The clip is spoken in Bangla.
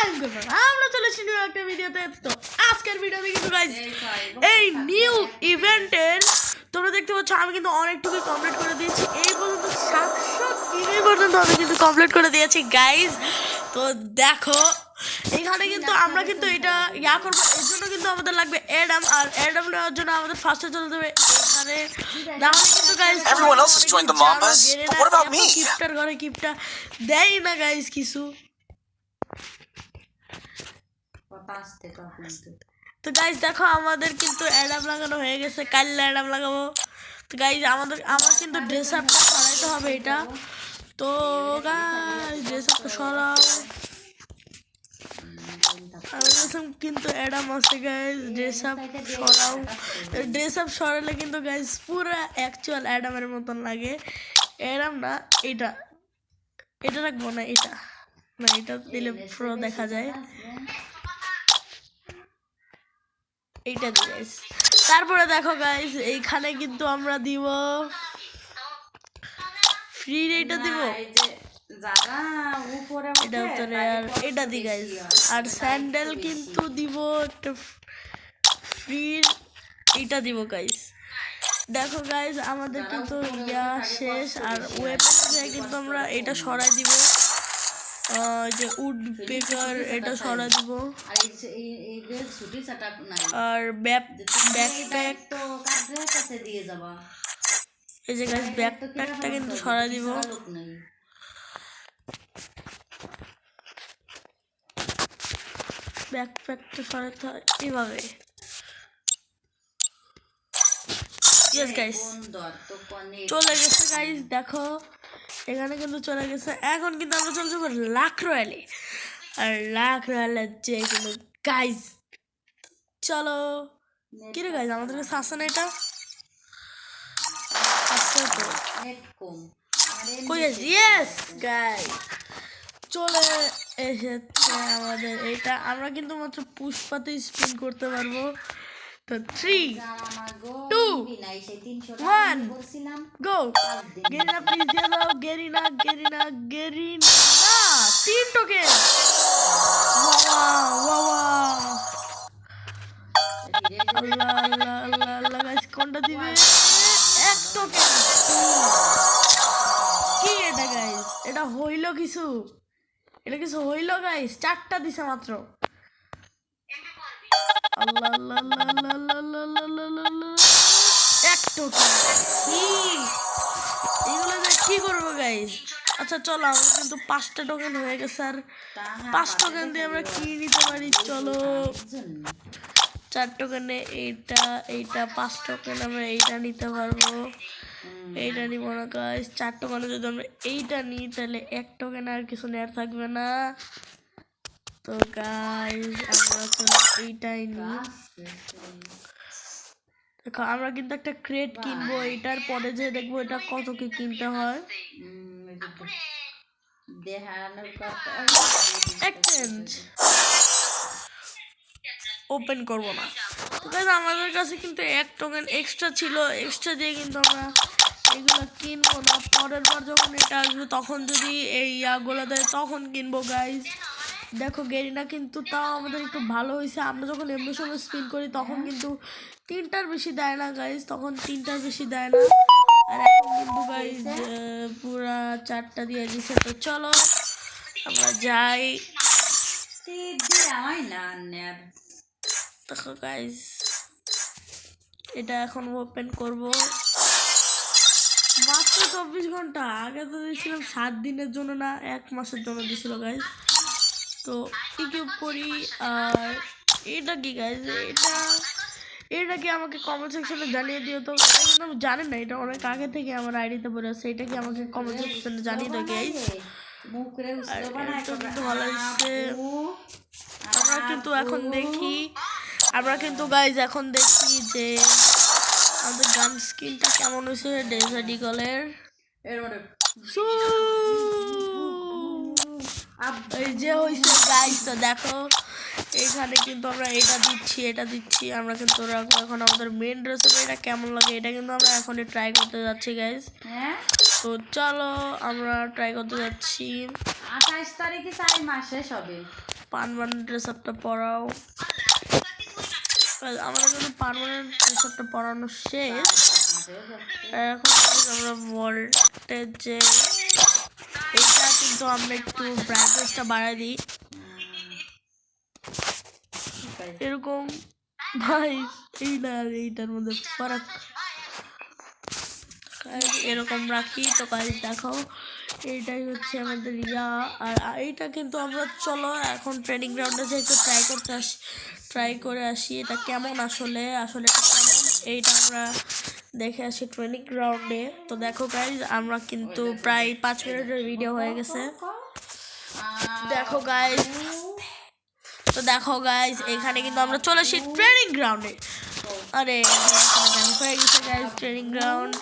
আমরা চলে এসেছি একটা ভিডিওতে। তো আজকের ভিডিওতে কিন্তু গাইস এই নিউ ইভেন্টের তোমরা দেখতে পাচ্ছ আমি কিন্তু অনেকটুকু কমপ্লিট করে দিয়েছি। এই পর্যন্ত 700 কিমি পর্যন্ত আমি কিন্তু কমপ্লিট করে দিয়েছি গাইস। তো দেখো এখানে কিন্তু আমরা কিন্তু এটা ইয়া করবো, এর জন্য কিন্তু আমাদের লাগবে অ্যাডাম, আর অ্যাডাম নেওয়ার জন্য আমাদের ফার্স্টে চলে যাবে এখানে। নাহলে কিন্তু guys everyone else has joined the Mambas, but what about me? কিপটার ঘরে কিপটা দেয় না গাইস কিছু। তো গাইস দেখো আমাদের কিন্তু অ্যাডাম লাগানো হয়ে গেছে, কাল অ্যাডাম লাগাবো। তো গাইস আমার কিন্তু ড্রেস আপটা সরাইতে হবে এটা। তো গাইস ড্রেস আপটা সরাও, কিন্তু অ্যাডাম আছে গাইস। ড্রেস আপ সরাও, ড্রেস আপ সরালে কিন্তু গাইস পুরো অ্যাকচুয়াল অ্যাডামের মতন লাগে। অ্যাডাম না, এটা রাখবো না, এটা দিলে পুরো দেখা যায়। এইটা দিই গাইস। তারপরে দেখো গাইস এইখানে কিন্তু আমরা দিব ফ্রি, এটা দিব এটা উত্তরে, আর এটা দিই গাইস। আর স্যান্ডেল কিন্তু দিব একটা ফ্রি, এটা দিব গাইস। দেখো গাইস আমাদের কিন্তু ইয়া শেষ, আর ওয়েপনে কিন্তু আমরা এটা সরাই দিব, যে উড পেকার এটা সরা দিব, আর ব্যাকপ্যাক এই যে গাইস ব্যাকপ্যাকটা কিন্তু সরা দিব। ব্যাকপ্যাকটা সরাতে হয় এইভাবে। ইয়েস গাইস চলে গেছে গাইস, দেখো এখানে কিন্তু চলে গেছে। এখন কিন্তু আমরা চলে যাবো লাখ রয়্যালে, আর লাখ রয়্যালের যে কিন্তু গাইস চলো। কিরে গাইস আমাদের কাছে আসছে না, এটা আসছে তো কই আছে? ইয়েস গাইস চলে এসেছে আমাদের এটা। আমরা কিন্তু মাত্র পুষ্পাতে স্পিন করতে পারবো। তো 3 2 1 গো। গেরিনা প্লিজ দিয়ে দাও, গেরিনা 3 টোকেন। আল্লাহ গাইস কোনটা দিবে? 1 টোকেন। কি এটা গাইস? এটা হইলো কিছু? এটা কিছু হইলো গাইস? 4টা দিছে মাত্র। এগুলো কি করবো গাইস? আচ্ছা চলো আমার কিন্তু 5টা টোকেন হয়ে গেছে, আর 5 টোকেন দিয়ে আমরা কি নিতে পারি? চলো 4 টোকেনে এইটা 5 টোকেন আমরা এইটা নিতে পারবো। এইটা নিব না গাইস। 4 টোকেনে যদি আমরা এইটা নিই তাহলে 1 টোকেন আর কিছু নেওয়ার থাকবে না। তো গাইস আমরা তো এইটাই নিই। দেখো আমরা কিন্তু একটা ক্রেট কিনবো, এটার পরে যে দেখবো এটা কত কি কিনতে হয়। এক্সচেঞ্জ ওপেন করবো না। তো গাইস আমাদের কাছে কিন্তু 1 টোকেন এক্সট্রা ছিল, এক্সট্রা দিয়ে কিন্তু আমরা এগুলো কিনবো না। পরের বার যখন এটা আসবে তখন যদি এই ইয়াগুলো দেয় তখন কিনবো গাইস। দেখো গেরিনা কিন্তু তাও আমাদের একটু ভালো হয়েছে। আমরা যখন এমনি সময় স্পিন করি তখন কিন্তু 3টার বেশি দেয় না গাইস, তখন 3টার বেশি দেয় না। আর এখন কিন্তু গাইস পুরা 4টা দিয়ে দিছে। তো চলো আমরা যাই। দেখো গাইস এটা এখন ওপেন করব। মাত্র 24 ঘন্টা, আগে তো দিয়েছিলাম 7 দিনের জন্য, না 1 মাসের জন্য দিয়েছিল গাইস। তো ইউটিউব করি। আর এটা কি গাইস? এটা কি আমাকে কমেন্ট সেকশনে জানিয়ে দিও। তো আমি জানি না, এটা অনেক আগে থেকে আমার আইডিতে পড়ে আছে। এটা কি আমাকে কমেন্ট সেকশনে জানিয়ে দাও গাইস। কিন্তু ভালো হচ্ছে। আমরা কিন্তু এখন দেখি গাইস এখন দেখি যে আমাদের গান স্কিনটা কেমন হয়েছে ডেজার্ট ইগলের। এই যে হয়েছে গাইস। তো দেখো এখানে কিন্তু আমরা এটা দিচ্ছি আমরা কিন্তু এখন আমাদের মেন রেসিপি এটা কেমন লাগে এটা কিন্তু আমরা এখনই ট্রাই করতে যাচ্ছি গাইস। তো চলো আমরা ট্রাই করতে যাচ্ছি। 28 তারিখে 4 মাস শেষ হবে। পার্মানেন্ট ড্রেস আপটা পরাও। আমাদের কিন্তু পার্মানেন্ট ড্রেস আপটা পরানো শেষ। এখন আমরা ভোল্টেজে এইটা কিন্তু আমরা একটু ব্রাইটনেসটা বাড়াই দিই এরকম ভাই। এই না এইটার মধ্যে ফারাক এরকম রাখি। তো গাইস দেখো এইটাই হচ্ছে আমাদের ইয়া। আর এইটা কিন্তু আমরা চলো এখন ট্রেনিং গ্রাউন্ডে যে একটু ট্রাই করে আসি এটা কেমন আসলে এটা কেমন এইটা আমরা দেখে আসি ট্রেনিং গ্রাউন্ডে। তো দেখো গাইস আমরা কিন্তু প্রায় 5 মিনিটের ভিডিও হয়ে গেছে। দেখো গাইস, তো দেখো গাইস এখানে কিন্তু আমরা চলে আসি ট্রেনিং গ্রাউন্ডে। আরে হয়ে গেছে গাইস ট্রেনিং গ্রাউন্ড।